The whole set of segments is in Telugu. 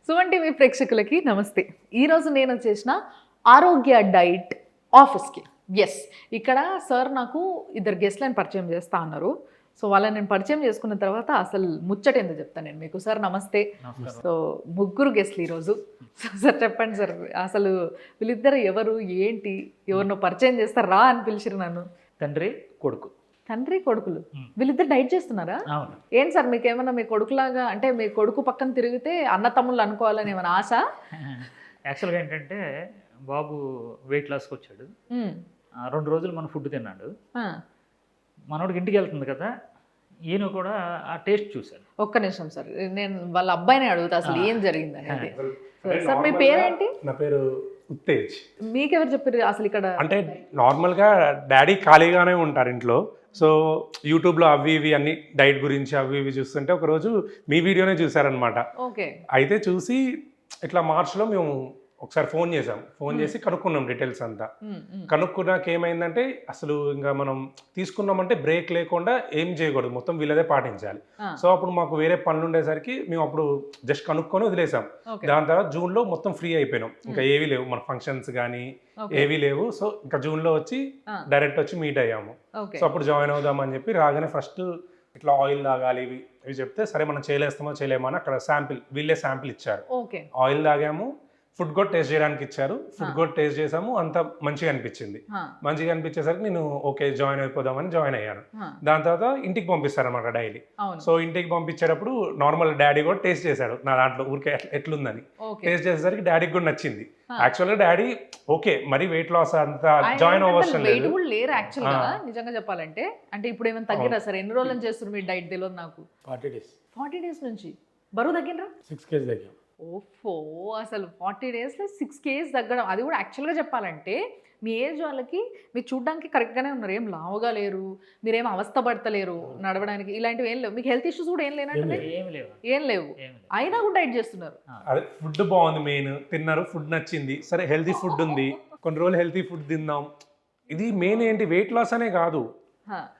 సుమన్ టీవీ ప్రేక్షకులకి నమస్తే. ఈరోజు నేను వచ్చేసిన ఆరోగ్య డైట్ ఆఫీస్కి. ఎస్, ఇక్కడ సార్ నాకు ఇద్దరు గెస్ట్లను పరిచయం చేస్తా అన్నారు. సో వాళ్ళని నేను పరిచయం చేసుకున్న తర్వాత అసలు ముచ్చట ఎందుకు చెప్తాను నేను మీకు. సార్ నమస్తే. సో ముగ్గురు గెస్ట్లు ఈరోజు. సార్ చెప్పండి సార్, అసలు వీళ్ళిద్దరు ఎవరు, ఏంటి, ఎవరినో పరిచయం చేస్తారు రా అని పిలిచిరు నన్ను. తండ్రి కొడుకు. తండ్రి కొడుకులు వీళ్ళిద్దరు డైట్ చేస్తున్నారా? ఏంటి సార్ మీకు ఏమన్నా మీ కొడుకులాగా, అంటే మీ కొడుకు పక్కన తిరిగితే అన్న తమ్ముళ్ళు అనుకోవాలని ఏమైనా ఆశ? యాక్చువల్గా ఏంటంటే బాబు వెయిట్ లాస్కి వచ్చాడు. 2 రోజులు మన ఫుడ్ తిన్నాడు. మనోడికి ఇంటికి వెళ్తుంది కదా, ఈయన కూడా ఆ టేస్ట్ చూశాడు. ఒక్క నిమిషం సార్, నేను వాళ్ళ అబ్బాయిని అడుగుతా అసలు ఏం జరిగింది అనేది. సార్ మీ పేరేంటి? నా పేరు ఉత్తేజ్. మీకెవరు చెప్పారు అసలు ఇక్కడ? అంటే నార్మల్గా డాడీ ఖాళీగానే ఉంటారు ఇంట్లో. సో యూట్యూబ్లో అవి ఇవి అన్ని డైట్ గురించి అవి ఇవి చూస్తుంటే ఒకరోజు మీ వీడియోనే చూసారనమాట. ఓకే. అయితే చూసి ఇట్లా మార్చ్లో మేము ఒకసారి ఫోన్ చేసి కనుక్కున్నాం డీటెయిల్స్ అంతా. కనుక్కున్నాక ఏమైందంటే అసలు ఇంకా మనం తీసుకున్నామంటే బ్రేక్ లేకుండా ఏం చేయకూడదు, మొత్తం వీళ్ళదే పాటించాలి. సో అప్పుడు మాకు వేరే పనులు ఉండేసరికి మేము అప్పుడు జస్ట్ కనుక్కొని వదిలేసాం. దాని తర్వాత జూన్లో మొత్తం ఫ్రీ అయిపోయినాం, ఇంకా ఏవీ లేవు, మన ఫంక్షన్స్ కానీ ఏవీ లేవు. సో ఇంకా జూన్లో వచ్చి డైరెక్ట్ వచ్చి మీట్ అయ్యాము. సో అప్పుడు జాయిన్ అవుదామని చెప్పి రాగానే ఫస్ట్ ఇట్లా ఆయిల్ తాగాలి ఇవి చెప్తే సరే మనం చేయలేస్తామో చేయలేమో అని అక్కడ వీళ్ళే శాంపిల్ ఇచ్చారు. ఆయిల్ తాగాము, ఫుడ్ కూడా టేస్ట్ చేయడానికి ఇచ్చారు. ఫుడ్ కూడా టేస్ట్ చేసాము, అంత మంచిగా అనిపించింది. మంచిగా అనిపించేసరికి నేను ఓకే జాయిన్ అయిపోదామని జాయిన్ అయ్యాను. దాని తర్వాత ఇంటికి పంపిస్తారన్నమాట డైలీ. సో ఇంటికి పంపించేటప్పుడు నార్మల్ డాడీ కూడా టేస్ట్ చేశాడు నా దాంట్లో ఊరికే ఎట్లుందని. టేస్ట్ చేసేసరికి డాడీకి కూడా నచ్చింది. యాక్చువల్గా డాడీ ఓకే మరి వెయిట్ లాస్ అంతా జాయిన్ అవ్వసం లేదు. లేరు యాక్చువల్గా నిజంగా చెప్పాలంటే. అంటే ఇప్పుడు ఏమైనా తగ్గిరా సార్? ఎన్ని రోజులు చేస్తారు మీరు డైట్? తెలియదు నాకు. 40 days నుంచి బరువు తగ్గినరా? 6 kg తగ్గాం. ఓఫో, అసలు 40 daysలో 6 kg తగ్గడం, అది కూడా యాక్చువల్గా చెప్పాలంటే మీ ఏజ్ వాళ్ళకి మీరు చూడడానికి కరెక్ట్గానే ఉన్నారు, ఏం లావుగా లేరు, మీరేం అవస్థ పడతలేరు నడవడానికి, ఇలాంటివి ఏం లేవు. మీకు హెల్త్ ఇష్యూస్ కూడా ఏం లేనట్టు ఏం లేవు, అయినా కూడా డైట్ చేస్తున్నారు. అదే ఫుడ్ బాగుంది, మెయిన్ తిన్నారు, ఫుడ్ నచ్చింది, సరే హెల్తీ ఫుడ్ ఉంది, కొన్ని రోజులు హెల్తీ ఫుడ్ తిందాం. ఇది మెయిన్ ఏంటి, వెయిట్ లాస్ అనే కాదు,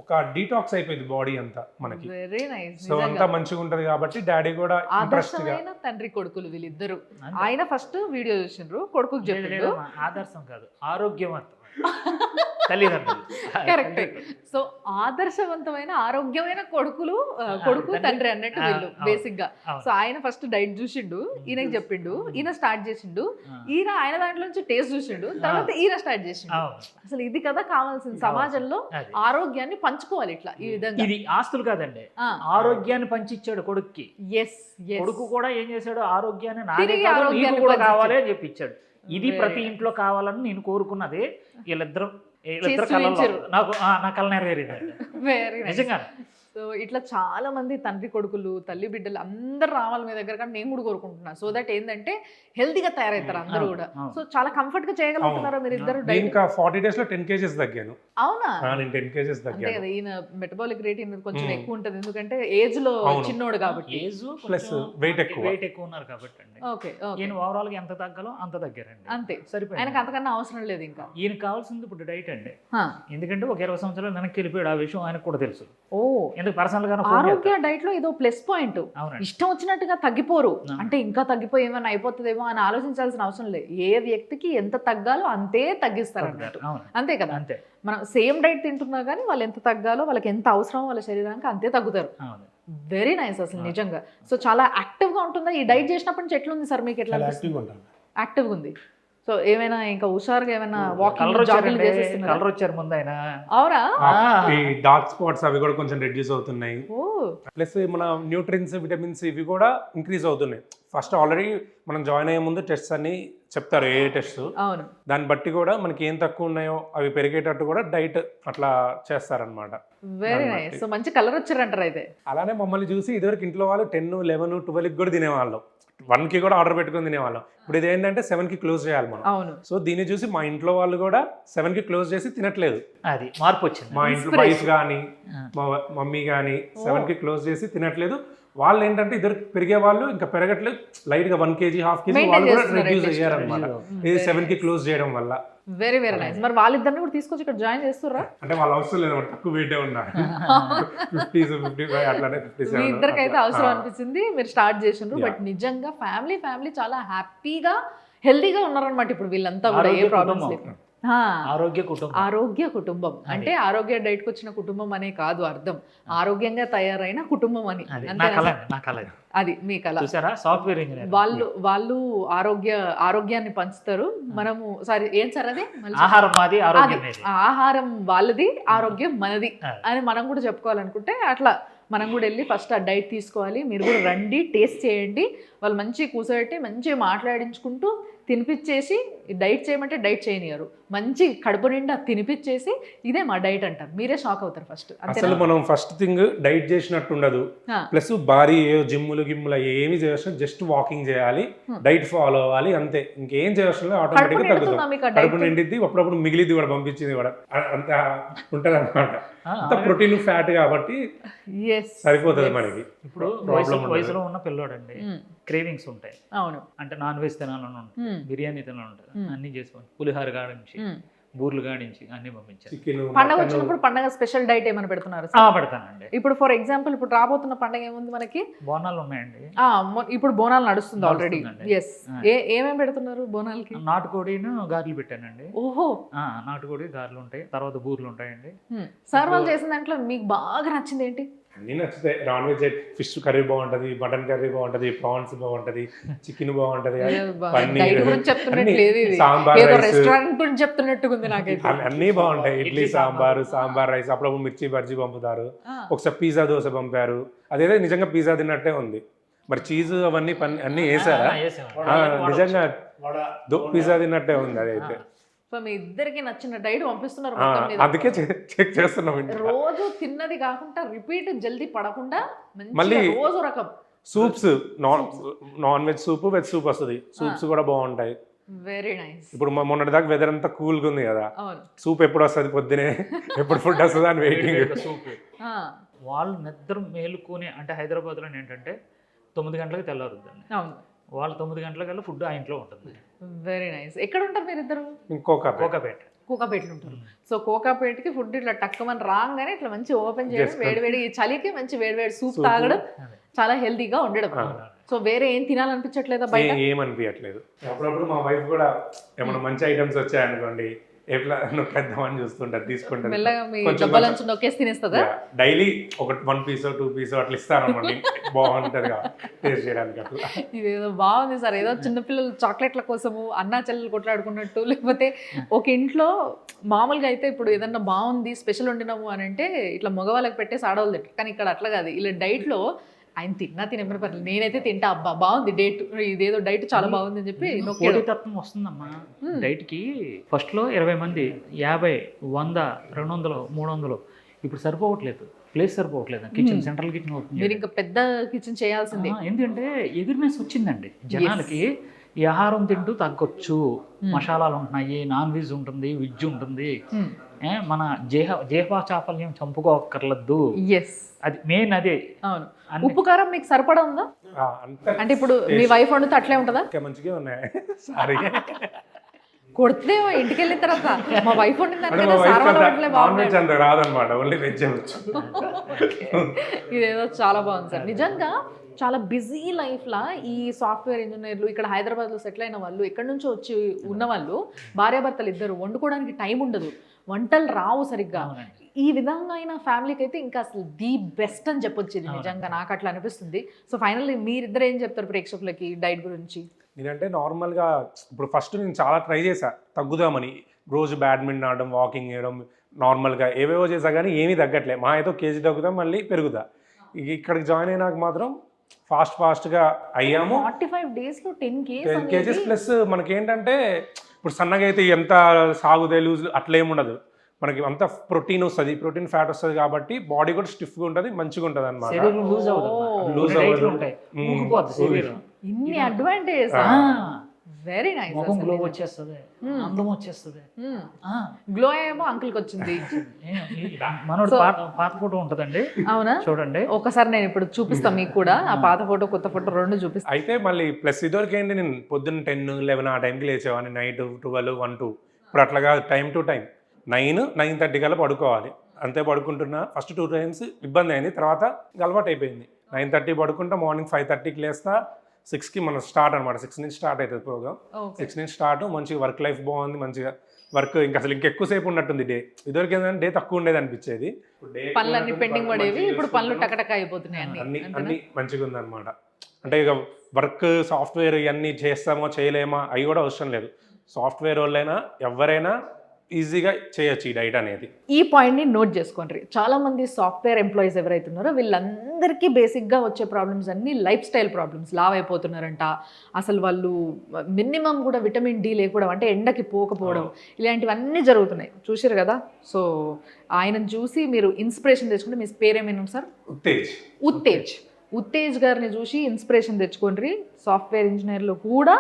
ఒక డీటాక్స్ అయిపోయింది బాడీ అంతా మనకి. Very nice. సో అంతా మంచిగా ఉంటది కాబట్టి డాడీ కూడా ఆదర్శమైన తండ్రి కొడుకులు వీళ్ళిద్దరు. ఆయన ఫస్ట్ వీడియో చూసిండ్రు, కొడుకు చెప్పిండ్రు. ఆదర్శం కాదు, ఆరోగ్యవంతం తల్లిదండ్రులు. కరెక్ట్. సో ఆదర్శవంతమైన ఆరోగ్యమైన కొడుకు తండ్రి అన్నట్టు వీళ్ళు బేసిక్ గా. సో ఆయన ఫస్ట్ డైట్ చూసిండు, ఈయనకి చెప్పిండు, ఈయన స్టార్ట్ చేసిండు, ఈయన ఆయన దాంట్లో నుంచి టేస్ట్ చూసిండు, తర్వాత ఈయన స్టార్ట్ చేసిండు. అసలు ఇది కదా కావాల్సింది, సమాజంలో ఆరోగ్యాన్ని పంచుకోవాలి ఇట్లా ఈ విధంగా. ఇది ఆస్తులు కాదండి, ఆరోగ్యాన్ని పంచిచ్చాడు కొడుక్కి. ఎస్, కొడుకు కూడా ఏం చేశాడు, ఆరోగ్యాన్ని నాకే కూడా కావాలి అని చెప్పించాడు. ఇది ప్రతి ఇంట్లో కావాలని నేను కోరుకున్నది. వీళ్ళిద్దరు నాకు నా కళ నెరవేరింది నిజంగా. సో ఇట్లా చాలా మంది తండ్రి కొడుకులు, తల్లి బిడ్డలు అందరు రావాలి మీ దగ్గర, కానీ నేను కూడా కోరుకుంటున్నాను. సో దట్ ఏంటంటే హెల్తీగా తయారవుతారు అందరూ కూడా. సో చాలా కంఫర్ట్ గా చేయగలుగుతున్నారు మీరు ఇద్దరు. 40 days లో 10 kgs తగ్గాను. అవునా? నేను 10 kgs తగ్గాను. అంటే ఈయన మెటబాలిక్ రేట్ కొంచెం ఎక్కువ ఉంటది, ఎందుకంటే ఏజ్ లో చిన్నోడు కాబట్టి, ఏజ్ ప్లస్ వెయిట్ ఎక్కువ ఉన్నారు కాబట్టి అండి. ఓకే. ఈయన ఓవరాల్ గా ఎంత తగ్గాలో అంత తగ్గారండి, అంతే. సరిపోయింది. ఆయనకు అంతకన్నా అవసరం లేదు ఇంకా. ఈయన కావాల్సింది ఇప్పుడు డైట్ అండి. ఎందుకంటే ఒక 20 సంవత్సరాలు వెనక్కి వెళ్ళిపోయాడు, ఆ విషయం ఆయనకు కూడా తెలుసు. పర్సనల్ గా ఆరోగ్య డైట్ లో ఇదో ప్లస్ పాయింట్. ఇష్టం వచ్చినట్టుగా తగ్గిపోరు, అంటే ఇంకా తగ్గిపోయి ఏమైనా అయిపోతుందేమో అని ఆలోచించాల్సిన అవసరం లేదు. ఏ వ్యక్తికి ఎంత తగ్గాలో అంతే తగ్గిస్తారు అన్నట్టు, అంతే కదా. మనం సేమ్ డైట్ తింటున్నా కానీ వాళ్ళు ఎంత తగ్గాలో, వాళ్ళకి ఎంత అవసరమో వాళ్ళ శరీరానికి అంతే తగ్గుతారు. వెరీ నైస్ అసలు నిజంగా. సో చాలా యాక్టివ్ గా ఉంటుందా ఈ డైట్ చేసినప్పటి నుంచి? ఎట్లుంది సార్ మీకు? ఎట్లా యాక్టివ్గా ఉంది? సో ఏమైనా ఇంకా హుషారుగా ఏమైనా వాకింగ్ జాగింగ్ చేసేస్తున్నారు? కలర్ వచ్చారు ముందు ఆయన. అవునా? ఈ డార్క్ స్పాట్స్ అవి కూడా కొంచెం రెడ్యూస్ అవుతున్నాయి. ప్లస్ మన న్యూట్రియన్స్, విటమిన్స్ ఇవి కూడా ఇంక్రీజ్ అవుతున్నాయి. ఫస్ట్ ఆల్రెడీ మనం జాయిన్ అయ్యే ముందు టెస్ట్స్ అన్ని చెప్తారు, ఏ టెస్ట్, దాన్ని బట్టి కూడా మనకి ఏం తక్కువ ఉన్నాయో అవి పెరిగేటట్టు కూడా డైట్ అట్లా చేస్తారనమాట. Very nice. సో మంచి కలర్ వచ్చారంటారు అయితే. అలానే మమ్మల్ని చూసి ఇదివరకు ఇంట్లో వాళ్ళు 10, 11, 12 కూడా తినేవాళ్ళం, 1కి కూడా ఆర్డర్ పెట్టుకుని తినేవాళ్ళం. ఇప్పుడు ఇది ఏంటంటే 7కి క్లోజ్ చేయాలి మనం. సో దీన్ని చూసి మా ఇంట్లో వాళ్ళు కూడా 7కి క్లోజ్ చేసి తినట్లేదు. అది మార్పు వచ్చింది. మా ఇంట్లో వైఫ్ కానీ మా మమ్మీ కానీ 7కి క్లోజ్ చేసి తినట్లేదు. వాళ్ళు ఏంటంటే ఇద్దరు పెరిగే వాళ్ళు ఇంకా పెరగట్లేదు, లైట్ గా 1 kg, 1/2 kg వాళ్ళు కూడా రెడ్యూస్ అయ్యారనమాట, ఇది 7కి క్లోజ్ చేయడం వల్ల. Very very nice. మరి వాళ్ళిద్దరిని కూడా తీసుకొచ్చి ఇక్కడ జాయిన్ చేస్తుర్రా? అంటే వాళ్ళ అవసరం లేదు, తక్కువ వెయిటే ఉన్నా 50s 55 అట్లానే 57 మీ ఇద్దరికైతే అవసరం అనిపించింది, మీరు స్టార్ట్ చేసిండ్రు. బట్ నిజంగా ఫ్యామిలీ చాలా హ్యాపీగా హెల్దీగా ఉన్నారనమాట ఇప్పుడు వీళ్ళంతా కూడా, ఏ ప్రాబ్లమ్స్ లేవు. ఆరోగ్య కుటుంబం అంటే ఆరోగ్య డైట్ కు వచ్చిన కుటుంబం అనే కాదు అర్థం, ఆరోగ్యంగా తయారైన కుటుంబం అని. అది మీ కళ. సాఫ్ట్వేర్ ఇంజనీర్ వాళ్ళు ఆరోగ్యాన్ని పంచుతారు. మనము ఏం సార్ అది ఆహారం వాళ్ళది, ఆరోగ్యం మనది అని మనం కూడా చెప్పుకోవాలనుకుంటే అట్లా మనం కూడా వెళ్ళి ఫస్ట్ ఆ డైట్ తీసుకోవాలి. మీరు కూడా రండి, టేస్ట్ చేయండి. వాళ్ళు మంచిగా కూర్చోబెట్టి మంచిగా మాట్లాడించుకుంటూ తినిపించేసి, డైట్ చేయమంటే డైట్ చేయనియరు, మంచి కడుపు నిండా తినిపించేసి ఇదే మా డైట్ అంటారు. మీరే షాక్ అవుతారు ఫస్ట్. అసలు మనం ఫస్ట్ థింగ్ డైట్ చేసినట్టు ఉండదు, ప్లస్ భారీ జిమ్ములు గిమ్ములు ఏమి చేయవలసిన, జస్ట్ వాకింగ్ చేయాలి, డైట్ ఫాలో అవ్వాలి, అంతే. ఇంకేం చేయవలసిన ఆటోమేటిక్ గా తగ్గుతుంది. కడుపు నిండిద్ది, అప్పుడప్పుడు మిగిలిద్ది కూడా, పంపించింది కూడా, అంత ఉంటది అనమాట. అంత ప్రోటీన్ ఫ్యాట్ కాబట్టి సరిపోతుంది మనకి. ఇప్పుడు వయసులో ఉన్న పిల్లోడండి, క్రేవింగ్స్ ఉంటాయి. అవును, అంటే నాన్ వెజ్ తినాలని ఉంటుంది, బిర్యానీ తినాలని ఉంటుంది, అన్ని చేసుకోండి. పులిహార కాడించి, బూర్లు కాడించి అన్ని పంపించారు. పండగ వచ్చినప్పుడు పండగ స్పెషల్ డైట్ ఏమైనా పెడుతున్నారు? పెడతానండి. ఇప్పుడు ఫర్ ఎగ్జాంపుల్ ఇప్పుడు రాబోతున్న పండగ ఏముంది మనకి? బోనాలు ఉన్నాయండి. ఇప్పుడు బోనాలు నడుస్తుంది ఆల్రెడీ. ఎస్, ఏమేమి పెడుతున్నారు బోనాలకి? నాటుకోడిను గారెలు పెట్టానండి. ఓహో, నాటుకోడి గారెలు ఉంటాయి, తర్వాత బూర్లు ఉంటాయండి. సార్ వాళ్ళు చేసిన దాంట్లో మీకు బాగా నచ్చింది ఏంటి? అన్ని నచ్చుతాయి. నాన్ వెజ్ ఫిష్ కర్రీ బాగుంటది, మటన్ కర్రీ బాగుంటది, ప్రాన్స్ బాగుంటది, చికెన్ బాగుంటది, సాంబార్ అన్ని బాగుంటాయి. ఇడ్లీ సాంబార్ రైస్, అప్పుడప్పుడు మిర్చి బజ్జీ పంపుతారు, ఒకసారి పిజ్జా దోశ పంపారు. అదేదో నిజంగా పిజ్జా తిన్నట్టే ఉంది. మరి చీజ్ అవన్నీ అన్ని వేసారా? నిజంగా పిజ్జా తిన్నట్టే ఉంది అదైతే. సో మీ ఇద్దరికి నచ్చిన డైట్ పంపిస్తున్నారు. అందుకే చెక్ చేస్తున్నాం. రోజు తిన్నది కాకుండా రిపీట్ జల్దీ పడకుండా మళ్ళీ రోజు రకం soups, non veg soup, veg soup వస్తుంది. సూప్స్ కూడా బాగుంటాయి. Very nice. ఇప్పుడు మొన్నటి దాకా వెదర్ అంతా కూల్గా ఉంది కదా, సూప్ ఎప్పుడు వస్తుంది, పొద్దునే ఎప్పుడు ఫుడ్ వస్తుంది అని వెయిటింగ్. సూప్ వాళ్ళు నిద్ర మేలుకొని, అంటే హైదరాబాద్లో ఏంటంటే 9 గంటలకు తెల్లారుద్దండి. అవును, వాళ్ళు 9 గంటలకల్లా ఫుడ్ ఆ ఇంట్లో ఉంటుంది. Very nice. ఎక్కడ ఉంటారు మీరు ఇద్దరు? కోకాపేటలో ఉంటారు. సో కోకాపేటకి ఫుడ్ ఇట్లా టక్కుమని రాగానే ఇట్లా మంచి ఓపెన్ చేయడం, వేడివేడి చలికి మంచి వేడివేడి సూప్ తాగడం, చాలా హెల్తీగా ఉండడం. సో వేరే ఏం తినాలనిపించట్లేదా? బయట ఏమనిపించట్లేదు. అప్పుడప్పుడు మా వైఫ్ కూడా ఏమైనా మంచి ఐటమ్స్ వచ్చాయనుకోండి, ఎట్లా నొక్కేద్దామని చూస్తుంటారు, తీసుకుంటారు. డైలీ ఒక 1 పీస్ 2 పీస్ అట్లా ఇస్తారన్నమాట. బాగుంటది టేస్ట్ చేయడానికి. అట్లా ఇదేదో బాగుంది సార్. ఏదో చిన్నపిల్లలు చాక్లెట్ల కోసము అన్నా చెల్లెలు కొట్లాడుకున్నట్టు, లేకపోతే ఒక ఇంట్లో మామూలుగా అయితే ఇప్పుడు ఏదన్నా బాగుంది స్పెషల్ వండినాము అని అంటే ఇట్లా మగవాళ్ళకి పెట్టేసి ఆడవాళ్ళు తింటారు. కానీ ఇక్కడ అట్లా కాదు. ఇలా డైట్లో ఆయన తినమని పర్లేదు, నేనైతే తింటా, అబ్బా బాగుంది డైట్, ఇదేదో డైట్ చాలా బాగుంది అని చెప్పి పోటీతత్వం వస్తుందమ్మా డైట్ కి. ఫస్ట్ లో 20 మంది, 50, 100, 200, 300. ఇప్పుడు సరిపోవట్లేదు, ప్లేస్ సరిపోవట్లేదు. కిచెన్, సెంట్రల్ కిచెన్ అవుతుంది. మీరు ఇంకా పెద్ద కిచెన్ చేయాల్సిందే. ఎందుకంటే ఎగురుమేసి వచ్చిందండి జనాలకి. ఈ ఆహారం తింటూ తగ్గొచ్చు, మసాలాలు ఉంటున్నాయి, నాన్ వెజ్ ఉంటుంది, వెజ్ ఉంటుంది, మన జీహ్వా చాపల్యం చంపుకోకర్లద్దు. అది మెయిన్ అదే. అవును. ఉప్పు కారం మీకు సరిపడా ఉందా? అంటే ఇప్పుడు మీ వైఫ్ వండితే అట్లే ఉంటుందా? మంచిగా ఉన్నాయి. కొడితే ఇంటికి వెళ్ళిన తర్వాత మా వైఫ్ వండిందంటే రాదనమాట, ఓన్లీ వెజ్. ఇదేదో చాలా బాగుంది సార్. నిజంగా చాలా బిజీ లైఫ్లా ఈ సాఫ్ట్వేర్ ఇంజనీర్లు, ఇక్కడ హైదరాబాద్లో సెటిల్ అయిన వాళ్ళు, ఎక్కడి నుంచో వచ్చి ఉన్నవాళ్ళు, భార్యాభర్తలు ఇద్దరు వండుకోవడానికి టైం ఉండదు, వంటలు రావు సరిగ్గా. ఈ విధంగా అయిన ఫ్యామిలీకి అయితే ఇంకా అసలు ది బెస్ట్ అని చెప్పొచ్చు. ఇది నిజంగా నాకు అట్లా అనిపిస్తుంది. సో ఫైనల్లీ మీరిద్దరు ఏం చెప్తారు ప్రేక్షకులకి డైట్ గురించి? నేనంటే నార్మల్గా ఇప్పుడు ఫస్ట్ నేను చాలా ట్రై చేశా తగ్గుదామని. రోజు బ్యాడ్మింటన్ ఆడడం, వాకింగ్ చేయడం, నార్మల్గా ఏవేవో చేసా కానీ ఏమీ తగ్గట్లే. మా అయితే కేజీ తగ్గుతా, మళ్ళీ పెరుగుతా. ఇక్కడికి జాయిన్ అయినాక మాత్రం ఫాస్ట్గా అయ్యాము. 45 daysలో 10 kgs ప్లస్. మనకేంటంటే ఇప్పుడు సన్నగా అయితే ఎంత సాగుదే లూజ్ అట్లా ఏముండదు, మనకి అంత ప్రోటీన్ వస్తుంది, ప్రోటీన్ ఫ్యాట్ వస్తుంది కాబట్టి బాడీ కూడా స్టిఫ్గా ఉంటుంది, మంచిగా ఉంటుంది అనమాట. ఇన్ని అడ్వాంటేజ్. Very nice. గ్లో వచ్చేస్తుంది, అందం వచ్చేస్తుంది. గ్లో ఏమో అంకుల్కి వచ్చింది. మనోడు పాత ఫోటో ఉంటుందండి. అవునా? చూడండి ఒకసారి నేను ఇప్పుడు చూపిస్తాను మీకు కూడా, ఆ పాత ఫోటో కొత్త ఫోటో రెండు చూపిస్తాను. అయితే మళ్ళీ ప్లస్ ఇదివరకు ఏంటి, నేను పొద్దున్న 10, 11 ఆ టైంకి లేచేవాడిని, నైట్ 12, 1, 2 ఇప్పుడు అట్లా కాదు, టైం టు టైం 9-9:30 కల్లా పడుకోవాలి. అంతే పడుకుంటున్నా. ఫస్ట్ 2 times ఇబ్బంది అయింది, తర్వాత అలవాటు అయిపోయింది. 9:30 పడుకుంటా, మార్నింగ్ 5:30కి లేస్తా, 6కి మనం స్టార్ట్ అనమాట. 6 నుంచి స్టార్ట్ అవుతుంది ప్రోగ్రామ్. 6 నుంచి స్టార్ట్. మంచిగా వర్క్ లైఫ్ బాగుంది, మంచిగా వర్క్ ఇంకా అసలు ఇంకెక్కువసేపు ఉన్నట్టుంది డే. ఇదివరకు ఏంటంటే డే తక్కువ ఉండేది అనిపించేది. పనులన్నీ పెండింగ్ పడేవి, ఇప్పుడు పనులు టకటక అయిపోతున్నాయి. అన్ని మంచిగా ఉందన్నమాట. అంటే ఇక వర్క్ సాఫ్ట్వేర్ ఇవన్నీ చేస్తామో చేయలేమో అవి కూడా అవసరం లేదు. సాఫ్ట్వేర్ వాళ్ళైనా ఎవరైనా ఈజీగా చేయొచ్చు ఈ డైట్ అనేది. ఈ పాయింట్ని నోట్ చేసుకోండి. చాలా మంది సాఫ్ట్వేర్ ఎంప్లాయీస్ ఎవరైతే ఉన్నారో వీళ్ళందరికీ బేసిక్గా వచ్చే ప్రాబ్లమ్స్ అన్నీ లైఫ్ స్టైల్ ప్రాబ్లమ్స్. లావ్ అయిపోతున్నారంట, అసలు వాళ్ళు మినిమం కూడా విటమిన్ డి లేకపోవడం, అంటే ఎండకి పోకపోవడం, ఇలాంటివన్నీ జరుగుతున్నాయి. చూసారు కదా. సో ఆయనను చూసి మీరు ఇన్స్పిరేషన్ తెచ్చుకుంటే, మీ పేరేమైనా సార్? ఉత్తేజ్ గారిని చూసి ఇన్స్పిరేషన్ తెచ్చుకోండి. సాఫ్ట్వేర్ ఇంజనీర్లు కూడా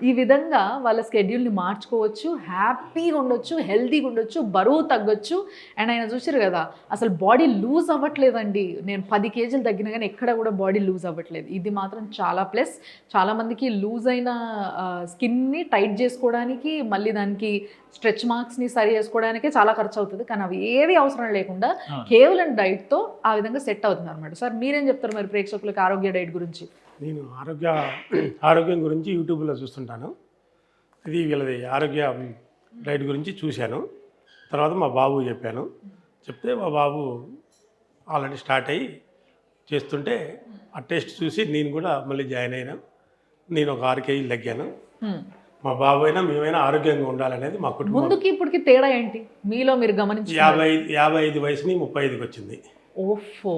ఈ విధంగా వాళ్ళ స్కెడ్యూల్ని మార్చుకోవచ్చు, హ్యాపీగా ఉండొచ్చు, హెల్తీగా ఉండొచ్చు, బరువు తగ్గొచ్చు. అండ్ ఆయన చూసారు కదా, అసలు బాడీ లూజ్ అవ్వట్లేదండి. నేను 10 kgs తగ్గినా కానీ ఎక్కడ కూడా బాడీ లూజ్ అవ్వట్లేదు. ఇది మాత్రం చాలా ప్లస్. చాలామందికి లూజ్ అయిన స్కిన్ని టైట్ చేసుకోవడానికి, మళ్ళీ దానికి స్ట్రెచ్ మార్క్స్ని సరి చేసుకోవడానికే చాలా ఖర్చు అవుతుంది. కానీ అవి ఏవి అవసరం లేకుండా కేవలం డైట్తో ఆ విధంగా సెట్ అవుతుంది అనమాట. సార్ మీరేం చెప్తారు మరి ప్రేక్షకులకు ఆరోగ్య డైట్ గురించి? నేను ఆరోగ్యం గురించి యూట్యూబ్లో చూస్తుంటాను. ఇది వీళ్ళది ఆరోగ్య డైట్ గురించి చూశాను. తర్వాత మా బాబు చెప్పాను. చెప్తే మా బాబు ఆల్రెడీ స్టార్ట్ అయ్యి చేస్తుంటే ఆ టేస్ట్ చూసి నేను కూడా మళ్ళీ జాయిన్ అయినా. నేను ఒక 6 kg తగ్గాను. మా బాబు అయినా మేమైనా ఆరోగ్యంగా ఉండాలనేది మా కుటుంబం. ముందుకి ఇప్పటికి తేడా ఏంటి మీలో మీరు గమనించి? 55 వయసుని 35కి వచ్చింది. ఓఫో,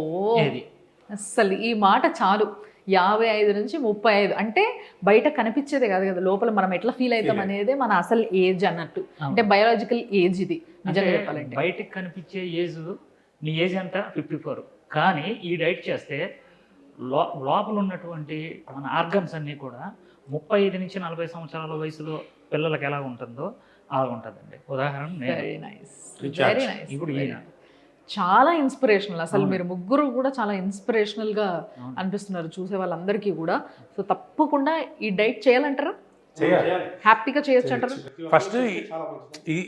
అస్సలు ఈ మాట చాలు. 55 నుంచి 35 అంటే బయట కనిపించేదే కాదు కదా, లోపల మనం ఎట్లా ఫీల్ అవుతాం అనేది మన అసలు ఏజ్ అన్నట్టు. అంటే బయోలాజికల్ ఏజ్ ఇది నిజంగా చెప్పాలంటే. బయటకు కనిపించే ఏజ్, నీ ఏజ్ ఎంత 54. కానీ ఈ డైట్ చేస్తే లోపల ఉన్నటువంటి మన ఆర్గన్స్ అన్నీ కూడా 35 నుంచి 40 సంవత్సరాల వయసులో పిల్లలకి ఎలా ఉంటుందో అలా ఉంటుందండి. ఉదాహరణ వెరీ నైస్, వెరీ నైస్. ఇప్పుడు ఈయన చాలా ఇన్స్పిరేషనల్. అసలు మీరు ముగ్గురు కూడా చాలా ఇన్స్పిరేషనల్గా అనిపిస్తున్నారు చూసే వాళ్ళందరికీ కూడా. సో తప్పకుండా ఈ డైట్ చేయాలంటారా? హ్యాపీగా చేయొచ్చు అంటారా? ఫస్ట్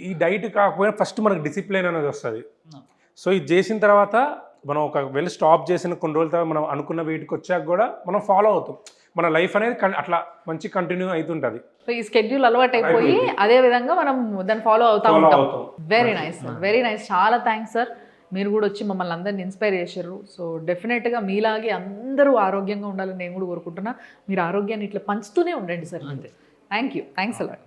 ఈ డైట్ కాకపోయినా ఫస్ట్ మనకు డిసిప్లిన్ అనేది వస్తుంది. సో ఇది చేసిన తర్వాత మనం ఒకవేళ స్టాప్ చేసిన కొన్ని రోజుల తర్వాత మనం అనుకున్న వెయిట్కి వచ్చాక కూడా మనం ఫాలో అవుతాం. మన లైఫ్ అనేది అట్లా మంచి కంటిన్యూ అవుతుంటుంది. సో ఈ స్కెడ్యూల్ అలవాటు అయిపోయి అదే విధంగా మనం దాన్ని ఫాలో అవుతూ ఉంటాం. Very nice sir, very nice. చాలా థ్యాంక్స్ సార్. మీరు కూడా వచ్చి మమ్మల్ని అందరిని ఇన్స్పైర్ చేశారు. సో డెఫినెట్గా మీలాగే అందరూ ఆరోగ్యంగా ఉండాలని నేను కూడా కోరుకుంటున్నా. మీరు ఆరోగ్యాన్ని ఇట్లా పంచుతూనే ఉండండి sir. Thank you, thanks a lot.